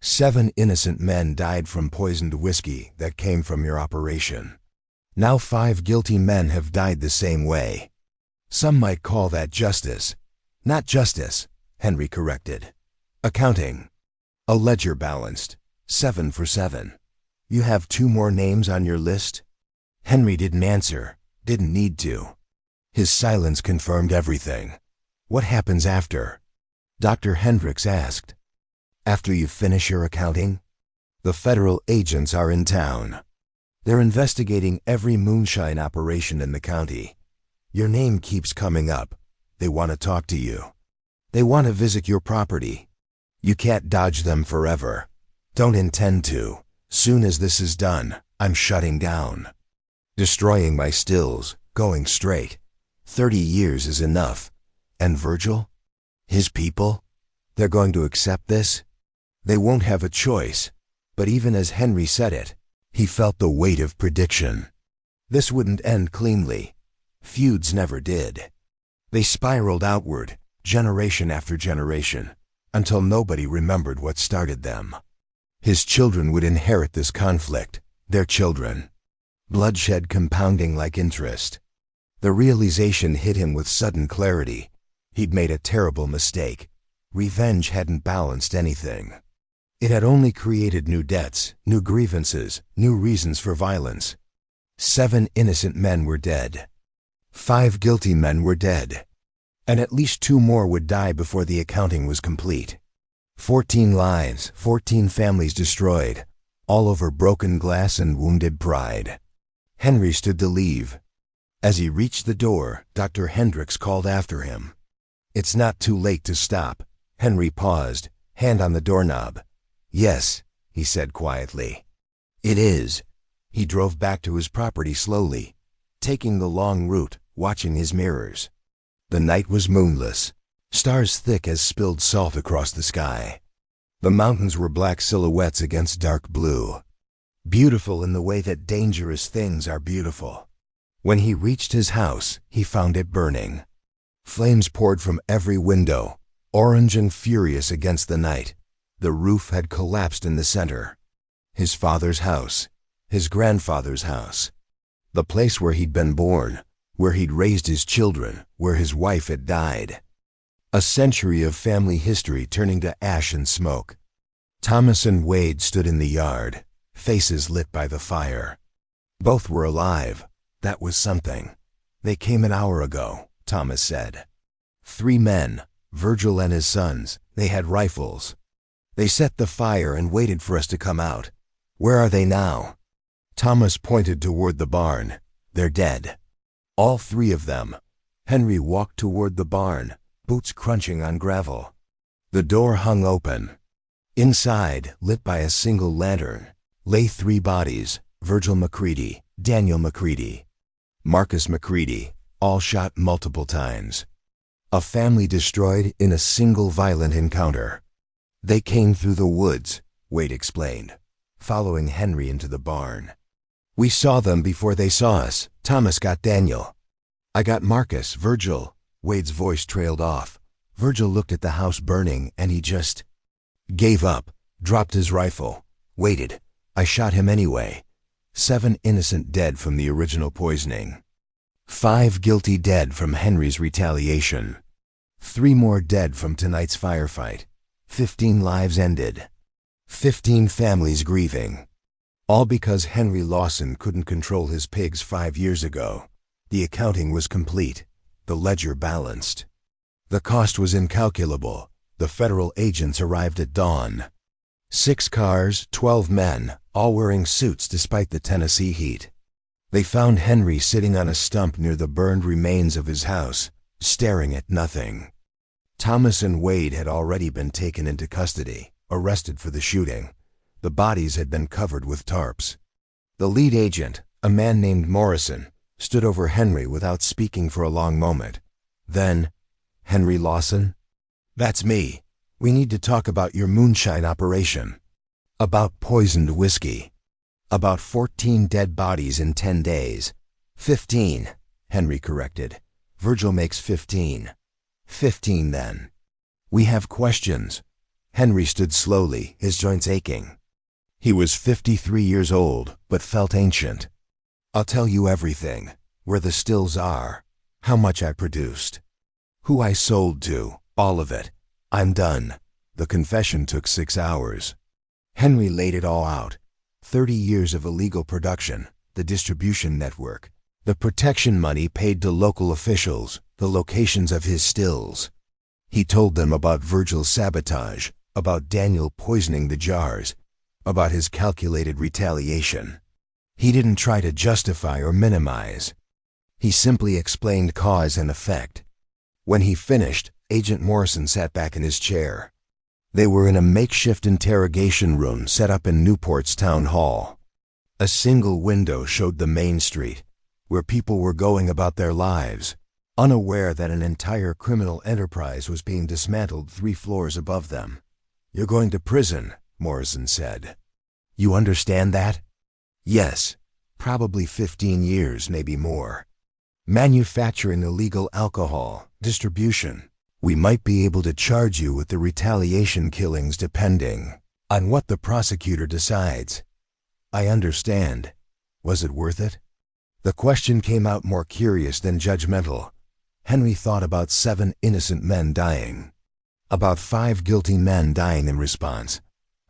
7 innocent men died from poisoned whiskey that came from your operation. Now 5 guilty men have died the same way. Some might call that justice. Not justice, Henry corrected. Accounting. A ledger balanced. 7 for 7. You have 2 more names on your list? Henry didn't answer, didn't need to. His silence confirmed everything. What happens after? Dr. Hendricks asked. After you finish your accounting? The federal agents are in town. They're investigating every moonshine operation in the county. Your name keeps coming up. They want to talk to you. They want to visit your property. You can't dodge them forever. Don't intend to. Soon as this is done, I'm shutting down. Destroying my stills, going straight. 30 years is enough. And Virgil? His people? They're going to accept this? They won't have a choice. But even as Henry said it, he felt the weight of prediction. This wouldn't end cleanly. Feuds never did. They spiraled outward, generation after generation, until nobody remembered what started them. His children would inherit this conflict, their children. Bloodshed compounding like interest. The realization hit him with sudden clarity. He'd made a terrible mistake. Revenge hadn't balanced anything. It had only created new debts, new grievances, new reasons for violence. 7 innocent men were dead. 5 guilty men were dead. And at least 2 more would die before the accounting was complete. 14 lives, 14 families destroyed, all over broken glass and wounded pride. Henry stood to leave. As he reached the door, Dr. Hendricks called after him. It's not too late to stop. Henry paused, hand on the doorknob. Yes, he said quietly. It is. He drove back to his property slowly, taking the long route, watching his mirrors. The night was moonless, stars thick as spilled salt across the sky. The mountains were black silhouettes against dark blue. Beautiful in the way that dangerous things are beautiful. When he reached his house, he found it burning. Flames poured from every window, orange and furious against the night. The roof had collapsed in the center. His father's house, his grandfather's house. The place where he'd been born, where he'd raised his children, where his wife had died. A century of family history turning to ash and smoke. Thomas and Wade stood in the yard, faces lit by the fire. Both were alive. That was something. They came an hour ago, Thomas said. 3 men, Virgil and his sons, they had rifles. They set the fire and waited for us to come out. Where are they now? Thomas pointed toward the barn. They're dead. All 3 of them. Henry walked toward the barn, boots crunching on gravel. The door hung open. Inside, lit by a single lantern, lay 3 bodies, Virgil McCready, Daniel McCready, Marcus McCready, all shot multiple times. A family destroyed in a single violent encounter. They came through the woods, Wade explained, following Henry into the barn. We saw them before they saw us. Thomas got Daniel. I got Marcus, Virgil. Wade's voice trailed off. Virgil looked at the house burning and he just gave up, dropped his rifle, waited. I shot him anyway. 7 innocent dead from the original poisoning. 5 guilty dead from Henry's retaliation. 3 more dead from tonight's firefight. 15 lives ended. 15 families grieving. All because Henry Lawson couldn't control his pigs 5 years ago. The accounting was complete, the ledger balanced. The cost was incalculable. The federal agents arrived at dawn. 6 cars, 12 men, all wearing suits despite the Tennessee heat. They found Henry sitting on a stump near the burned remains of his house, staring at nothing. Thomas and Wade had already been taken into custody, arrested for the shooting. The bodies had been covered with tarps. The lead agent, a man named Morrison, stood over Henry without speaking for a long moment. Then, "Henry Lawson?" "That's me. We need to talk about your moonshine operation. About poisoned whiskey. About 14 dead bodies in 10 days. 15, Henry corrected. Virgil makes 15. 15 then. We have questions." Henry stood slowly, his joints aching. He was 53 years old, but felt ancient. "I'll tell you everything. Where the stills are. How much I produced. Who I sold to. All of it. I'm done." The confession took 6 hours. Henry laid it all out. 30 years of illegal production, the distribution network, the protection money paid to local officials, the locations of his stills. He told them about Virgil's sabotage, about Daniel poisoning the jars, about his calculated retaliation. He didn't try to justify or minimize. He simply explained cause and effect. When he finished, Agent Morrison sat back in his chair. They were in a makeshift interrogation room set up in Newport's town hall. A single window showed the main street, where people were going about their lives, unaware that an entire criminal enterprise was being dismantled 3 floors above them. "You're going to prison," Morrison said. "You understand that?" "Yes. Probably 15 years, maybe more. Manufacturing illegal alcohol, distribution. We might be able to charge you with the retaliation killings depending on what the prosecutor decides." "I understand. Was it worth it?" The question came out more curious than judgmental. Henry thought about 7 innocent men dying. About 5 guilty men dying in response.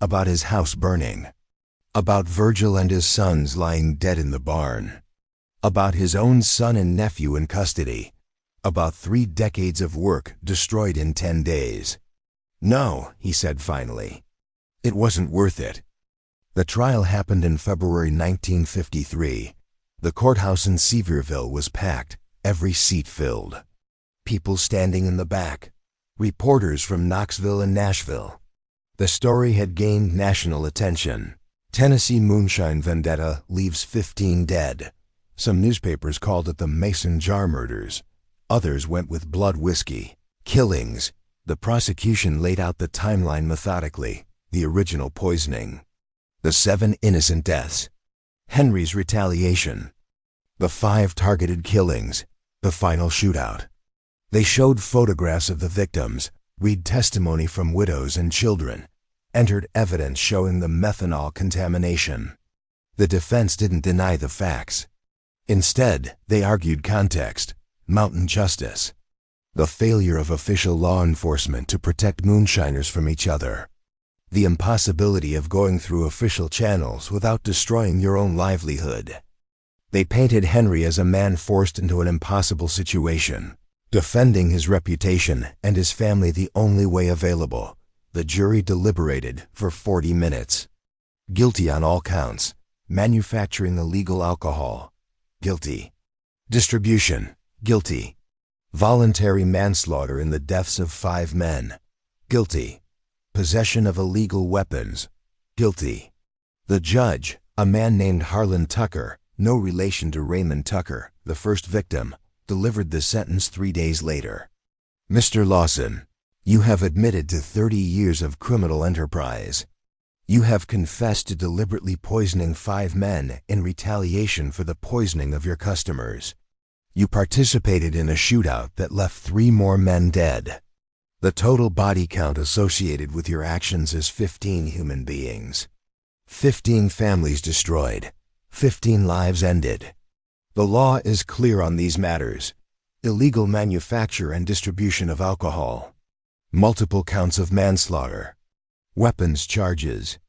About his house burning. About Virgil and his sons lying dead in the barn. About his own son and nephew in custody. About 3 decades of work destroyed in 10 days. "No," he said finally. "It wasn't worth it." The trial happened in February 1953. The courthouse in Sevierville was packed, every seat filled. People standing in the back. Reporters from Knoxville and Nashville. The story had gained national attention. Tennessee Moonshine Vendetta leaves 15 dead. Some newspapers called it the Mason Jar Murders. Others went with blood whiskey. Killings. The prosecution laid out the timeline methodically. The original poisoning. The 7 innocent deaths. Henry's retaliation. The 5 targeted killings. The final shootout. They showed photographs of the victims, read testimony from widows and children, entered evidence showing the methanol contamination. The defense didn't deny the facts. Instead, they argued context, mountain justice, the failure of official law enforcement to protect moonshiners from each other, the impossibility of going through official channels without destroying your own livelihood. They painted Henry as a man forced into an impossible situation, defending his reputation and his family the only way available. The jury deliberated for 40 minutes. Guilty on all counts. Manufacturing illegal alcohol. Guilty. Distribution. Guilty. Voluntary manslaughter in the deaths of 5 men. Guilty. Possession of illegal weapons. Guilty. The judge, a man named Harlan Tucker, no relation to Raymond Tucker, the first victim, delivered the sentence 3 days later. "Mr. Lawson, you have admitted to 30 years of criminal enterprise. You have confessed to deliberately poisoning 5 men in retaliation for the poisoning of your customers. You participated in a shootout that left 3 more men dead. The total body count associated with your actions is 15 human beings. 15 families destroyed. 15 lives ended. The law is clear on these matters. Illegal manufacture and distribution of alcohol. Multiple counts of manslaughter. Weapons charges.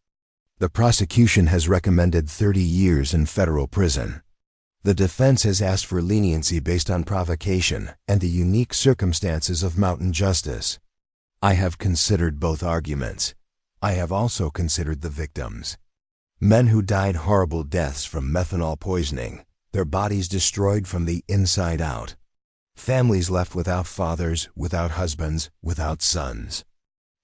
The prosecution has recommended 30 years in federal prison. The defense has asked for leniency based on provocation and the unique circumstances of mountain justice. I have considered both arguments. I have also considered the victims. Men who died horrible deaths from methanol poisoning, their bodies destroyed from the inside out. Families left without fathers, without husbands, without sons.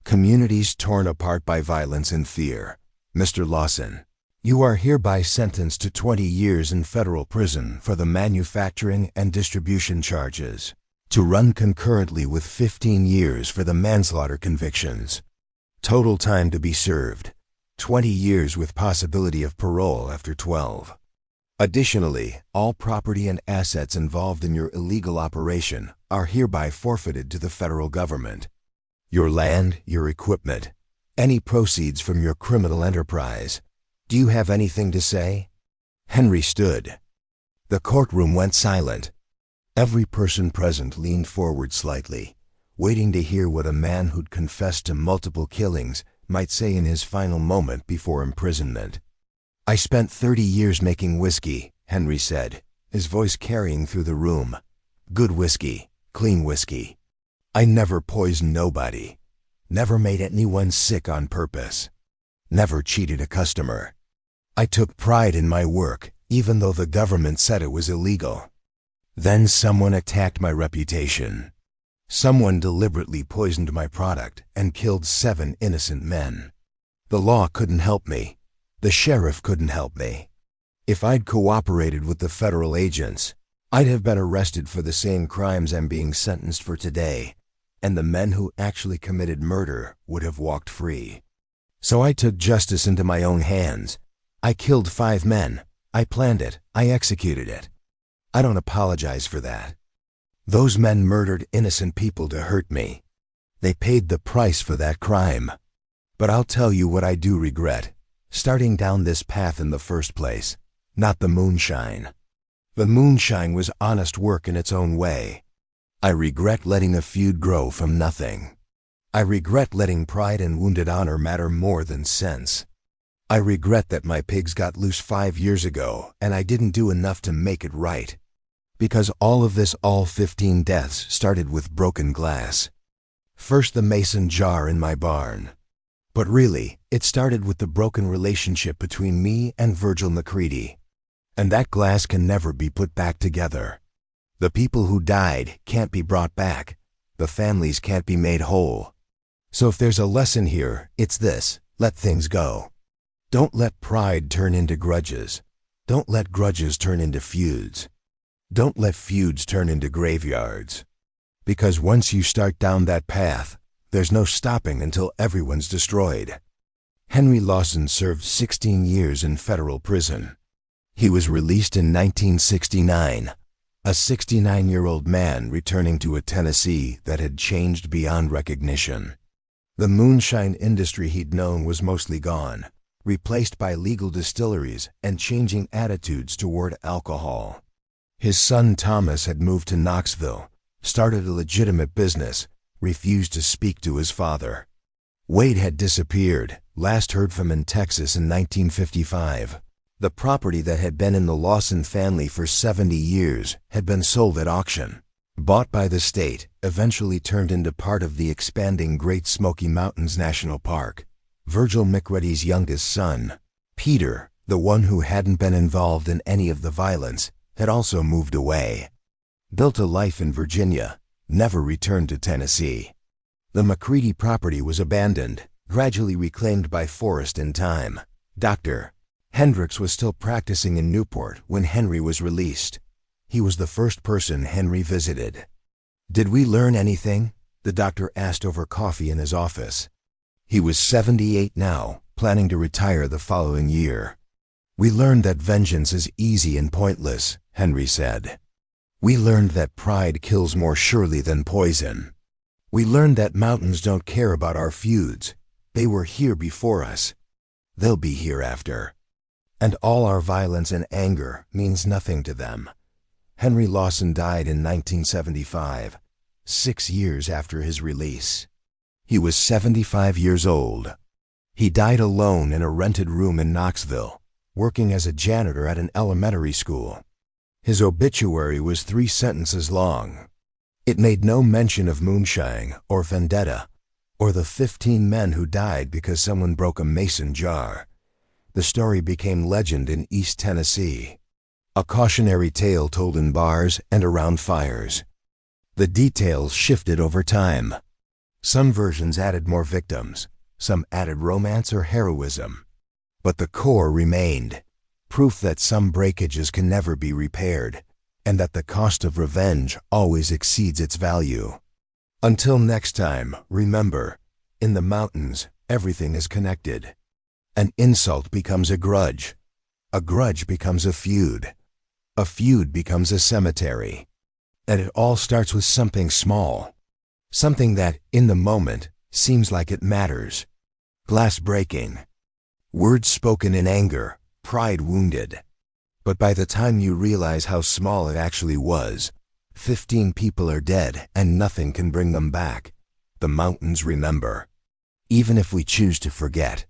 Communities torn apart by violence and fear. Mr. Lawson, you are hereby sentenced to 20 years in federal prison for the manufacturing and distribution charges, to run concurrently with 15 years for the manslaughter convictions. Total time to be served, 20 years with possibility of parole after 12. Additionally, all property and assets involved in your illegal operation are hereby forfeited to the federal government. Your land, your equipment, any proceeds from your criminal enterprise. Do you have anything to say? Henry stood. The courtroom went silent. Every person present leaned forward slightly, waiting to hear what a man who'd confessed to multiple killings might say in his final moment before imprisonment. I spent 30 years making whiskey, Henry said, his voice carrying through the room. Good whiskey, clean whiskey. I never poisoned nobody. Never made anyone sick on purpose. Never cheated a customer. I took pride in my work, even though the government said it was illegal. Then someone attacked my reputation. Someone deliberately poisoned my product and killed 7 innocent men. The law couldn't help me. The sheriff couldn't help me. If I'd cooperated with the federal agents, I'd have been arrested for the same crimes I'm being sentenced for today, and the men who actually committed murder would have walked free. So I took justice into my own hands. I killed 5 men. I planned it. I executed it. I don't apologize for that. Those men murdered innocent people to hurt me. They paid the price for that crime. But I'll tell you what I do regret. Starting down this path in the first place, not the moonshine. The moonshine was honest work in its own way. I regret letting a feud grow from nothing. I regret letting pride and wounded honor matter more than sense. I regret that my pigs got loose 5 years ago and I didn't do enough to make it right. Because all 15 deaths started with broken glass. First the mason jar in my barn. But really, it started with the broken relationship between me and Virgil McCready. And that glass can never be put back together. The people who died can't be brought back. The families can't be made whole. So if there's a lesson here, it's this: let things go. Don't let pride turn into grudges. Don't let grudges turn into feuds. Don't let feuds turn into graveyards. Because once you start down that path, there's no stopping until everyone's destroyed. Henry Lawson served 16 years in federal prison. He was released in 1969, a 69-year-old man returning to a Tennessee that had changed beyond recognition. The moonshine industry he'd known was mostly gone, replaced by legal distilleries and changing attitudes toward alcohol. His son Thomas had moved to Knoxville, started a legitimate business, refused to speak to his father. Wade had disappeared, last heard from in Texas in 1955. The property that had been in the Lawson family for 70 years had been sold at auction. Bought by the state, eventually turned into part of the expanding Great Smoky Mountains National Park. Virgil McCready's youngest son, Peter, the one who hadn't been involved in any of the violence, had also moved away. Built a life in Virginia, never returned to Tennessee. The McCready property was abandoned, gradually reclaimed by forest in time. Dr. Hendricks was still practicing in Newport when Henry was released. He was the first person Henry visited. "Did we learn anything?" the doctor asked over coffee in his office. He was 78 now, planning to retire the following year. "We learned that vengeance is easy and pointless," Henry said. "We learned that pride kills more surely than poison. We learned that mountains don't care about our feuds. They were here before us. They'll be hereafter. And all our violence and anger means nothing to them." Henry Lawson died in 1975, 6 years after his release. He was 75 years old. He died alone in a rented room in Knoxville, working as a janitor at an elementary school. His obituary was 3 sentences long. It made no mention of moonshine or vendetta, or the 15 men who died because someone broke a mason jar. The story became legend in East Tennessee, a cautionary tale told in bars and around fires. The details shifted over time. Some versions added more victims, some added romance or heroism. But the core remained, proof that some breakages can never be repaired, and that the cost of revenge always exceeds its value. Until next time, remember, in the mountains, everything is connected. An insult becomes a grudge becomes a feud becomes a cemetery. And it all starts with something small, something that, in the moment, seems like it matters. Glass breaking, words spoken in anger, pride wounded. But by the time you realize how small it actually was, 15 people are dead and nothing can bring them back. The mountains remember. Even if we choose to forget,